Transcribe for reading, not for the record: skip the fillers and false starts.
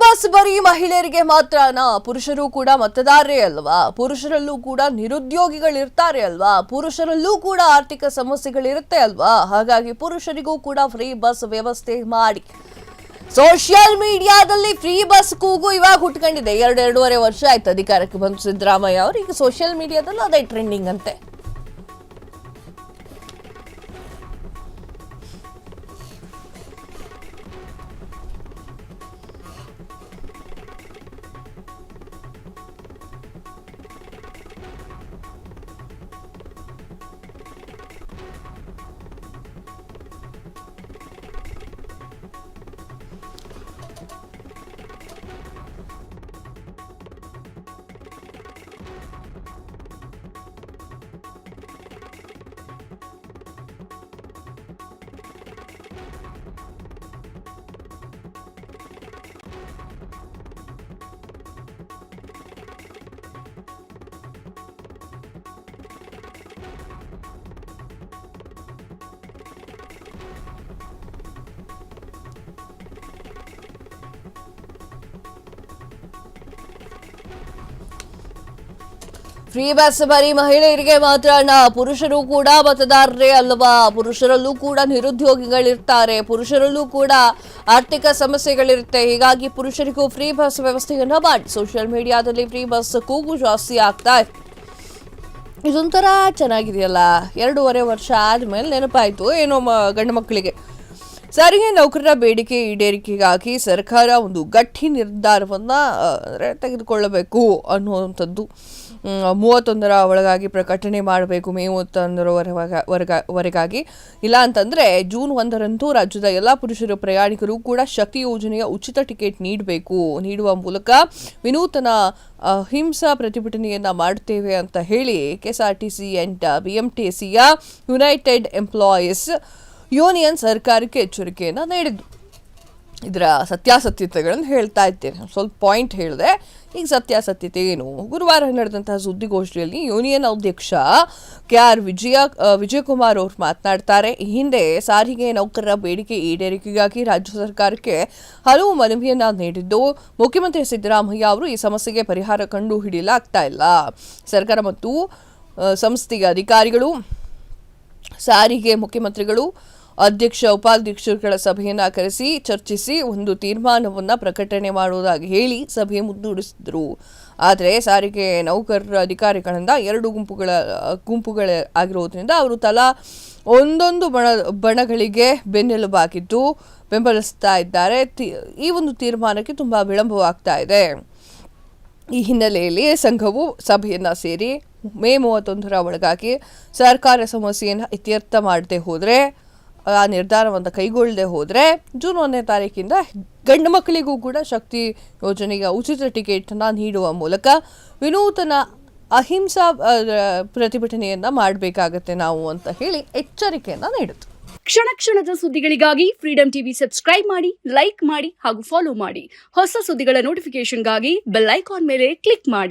Bus ಬರೀ ಮಹಿಳೆಯರಿಗೆ ಮಾತ್ರನಾ? ಪುರುಷರು ಕೂಡ ಮತದಾರರೇ ಅಲ್ವಾ? ಪುರುಷರಲ್ಲೂ ಕೂಡ ನಿರುದ್ಯೋಗಿಗಳಿರ್ತಾರೆ ಅಲ್ವಾ? ಪುರುಷರಲ್ಲೂ ಕೂಡ ಆರ್ಥಿಕ ಸಮಸ್ಯೆಗಳಿರುತ್ತೆ ಅಲ್ವಾ? ಹಾಗಾಗಿ ಪುರುಷರಿಗೂ ಕೂಡ ಫ್ರೀ ಬಸ್ ವ್ಯವಸ್ಥೆ ಮಾಡಿ. ಸೋಷಿಯಲ್ ಮೀಡಿಯಾದಲ್ಲಿ ಫ್ರೀ ಬಸ್ ಕೂಗು ಇವಾಗ ಹುಟ್ಕೊಂಡಿದೆ. 2.5 ವರ್ಷ ಆಯ್ತು ಅಧಿಕಾರಕ್ಕೆ ಬಂದು ಸಿದ್ದರಾಮಯ್ಯ ಅವರು. ಈಗ ಸೋಷಿಯಲ್ ಮೀಡಿಯಾದಲ್ಲೂ ಅದೇ ಟ್ರೆಂಡಿಂಗ್ ಅಂತೆ. ಫ್ರೀ ಬಸ್ ಬರೀ ಮಹಿಳೆಯರಿಗೆ ಮಾತ್ರನಾ? ಪುರುಷರು ಕೂಡ ಮತದಾರರೇ ಅಲ್ವಾ? ಪುರುಷರಲ್ಲೂ ಕೂಡ ನಿರುದ್ಯೋಗಿಗಳಿರ್ತಾರೆ, ಪುರುಷರಲ್ಲೂ ಕೂಡ ಆರ್ಥಿಕ ಸಮಸ್ಯೆಗಳಿರುತ್ತೆ. ಹೀಗಾಗಿ ಪುರುಷರಿಗೂ ಫ್ರೀ ಬಸ್ ವ್ಯವಸ್ಥೆಯನ್ನ ಮಾಡಿ. ಸೋಷಿಯಲ್ ಮೀಡಿಯಾದಲ್ಲಿ ಫ್ರೀ ಬಸ್ ಕೂಗು ಜಾಸ್ತಿ ಆಗ್ತಾ ಇದೆ. ಇದೊಂಥರ ಚೆನ್ನಾಗಿದೆಯಲ್ಲ. 2.5 ವರ್ಷ ಆದ್ಮೇಲೆ ನೆನಪಾಯ್ತು ಏನೋ ಗಂಡು ಮಕ್ಕಳಿಗೆ. ಸಾರಿಗೆ ನೌಕರರ ಬೇಡಿಕೆ ಈಡೇರಿಕೆಗಾಗಿ ಸರ್ಕಾರ ಒಂದು ಗಟ್ಟಿ ನಿರ್ಧಾರವನ್ನ ತೆಗೆದುಕೊಳ್ಳಬೇಕು ಅನ್ನುವಂಥದ್ದು. 31ರ ಒಳಗಾಗಿ ಪ್ರಕಟಣೆ ಮಾಡಬೇಕು. ಮೇ 31ರವರೆಗಾಗಿ. ಇಲ್ಲ ಅಂತಂದರೆ ಜೂನ್ 1ರಂದು ರಾಜ್ಯದ ಎಲ್ಲ ಪುರುಷರು ಪ್ರಯಾಣಿಕರು ಕೂಡ ಶಕ್ತಿ ಯೋಜನೆಯ ಉಚಿತ ಟಿಕೆಟ್ ನೀಡುವ ಮೂಲಕ ವಿನೂತನ ಅಹಿಂಸಾ ಪ್ರತಿಭಟನೆಯನ್ನ ಮಾಡುತ್ತೇವೆ ಅಂತ ಹೇಳಿ ಕೆಎಸ್ಆರ್ಟಿಸಿ ಅಂಡ್ ಬಿಎಂಟಿಸಿಯ ಯುನೈಟೆಡ್ ಎಂಪ್ಲಾಯೀಸ್ ಯೂನಿಯನ್ ಸರ್ಕಾರಕ್ಕೆ ಎಚ್ಚರಿಕೆಯನ್ನು ನೀಡಿದ್ದು. ಇದರ ಸತ್ಯಾಸತ್ಯತೆಗಳನ್ನು ಹೇಳ್ತಾ ಇದ್ದೇನೆ. ಸ್ವಲ್ಪ ಪಾಯಿಂಟ್ ಹೇಳಿದೆ, ಈಗ ಸತ್ಯಾಸತ್ಯತೆ ಏನು? ಗುರುವಾರ ನಡೆದಂತಹ ಸುದ್ದಿಗೋಷ್ಠಿಯಲ್ಲಿ ಯೂನಿಯನ್ ಅಧ್ಯಕ್ಷ ಕೆಆರ್ ವಿಜಯಕುಮಾರ್ ಅವರು ಮಾತನಾಡ್ತಾರೆ. ಈ ಹಿಂದೆ ಸಾರಿಗೆ ನೌಕರರ ಬೇಡಿಕೆ ಈಡೇರಿಕೆಗಾಗಿ ರಾಜ್ಯ ಸರ್ಕಾರಕ್ಕೆ ಹಲವು ಮನವಿಯನ್ನ ನೀಡಿದ್ದು, ಮುಖ್ಯಮಂತ್ರಿ ಸಿದ್ದರಾಮಯ್ಯ ಅವರು ಈ ಸಮಸ್ಯೆಗೆ ಪರಿಹಾರ ಕಂಡು ಹಿಡಿಯಲಾಗ್ತಾ ಇಲ್ಲ. ಸರ್ಕಾರ ಮತ್ತು ಸಂಸ್ಥೆಯ ಅಧಿಕಾರಿಗಳು, ಸಾರಿಗೆ ಮುಖ್ಯಮಂತ್ರಿಗಳು, ಅಧ್ಯಕ್ಷ ಉಪಾಧ್ಯಕ್ಷರುಗಳ ಸಭೆಯನ್ನ ಕರೆಸಿ ಚರ್ಚಿಸಿ ಒಂದು ತೀರ್ಮಾನವನ್ನ ಪ್ರಕಟಣೆ ಮಾಡುವುದಾಗಿ ಹೇಳಿ ಸಭೆ ಮುಂದೂಡಿಸಿದ್ರು. ಆದರೆ ಸಾರಿಗೆ ನೌಕರರ ಅಧಿಕಾರಿಗಳಿಂದ 2 ಗುಂಪುಗಳ ಆಗಿರುವುದರಿಂದ ಅವರು ತಲಾ ಒಂದೊಂದು ಬಣಗಳಿಗೆ ಬೆನ್ನೆಲುಬಾಗಿದ್ದು ಬೆಂಬಲಿಸ್ತಾ ಇದ್ದಾರೆ. ಈ ಒಂದು ತೀರ್ಮಾನಕ್ಕೆ ತುಂಬಾ ವಿಳಂಬವಾಗ್ತಾ ಇದೆ. ಈ ಹಿನ್ನೆಲೆಯಲ್ಲಿ ಸಂಘವು ಸಭೆಯನ್ನ ಸೇರಿ ಮೇ 31ರ ಒಳಗಾಗಿ ಸರ್ಕಾರ ಸಮಸ್ಯೆಯನ್ನು ಇತ್ಯರ್ಥ ಮಾಡದೆ ಹೋದರೆ, ಆ ನಿರ್ಧಾರವನ್ನು ಕೈಗೊಳ್ಳದೆ ಹೋದರೆ ಜೂನ್ 1ನೇ ತಾರೀಕಿಂದ ಗಂಡು ಮಕ್ಕಳಿಗೂ ಕೂಡ ಶಕ್ತಿ ಯೋಜನೆಯ ಉಚಿತ ಟಿಕೆಟನ್ನು ನೀಡುವ ಮೂಲಕ ವಿನೂತನ ಅಹಿಂಸಾ ಪ್ರತಿಭಟನೆಯನ್ನ ಮಾಡಬೇಕಾಗತ್ತೆ ನಾವು ಅಂತ ಹೇಳಿ ಎಚ್ಚರಿಕೆಯನ್ನ ನೀಡಿತು. ಕ್ಷಣ ಕ್ಷಣದ ಸುದ್ದಿಗಳಿಗಾಗಿ ಫ್ರೀಡಂ ಟಿವಿ ಸಬ್ಸ್ಕ್ರೈಬ್ ಮಾಡಿ, ಲೈಕ್ ಮಾಡಿ ಹಾಗೂ ಫಾಲೋ ಮಾಡಿ. ಹೊಸ ಸುದ್ದಿಗಳ ನೋಟಿಫಿಕೇಶನ್ಗಾಗಿ ಬೆಲ್ ಐಕಾನ್ ಮೇಲೆ ಕ್ಲಿಕ್ ಮಾಡಿ.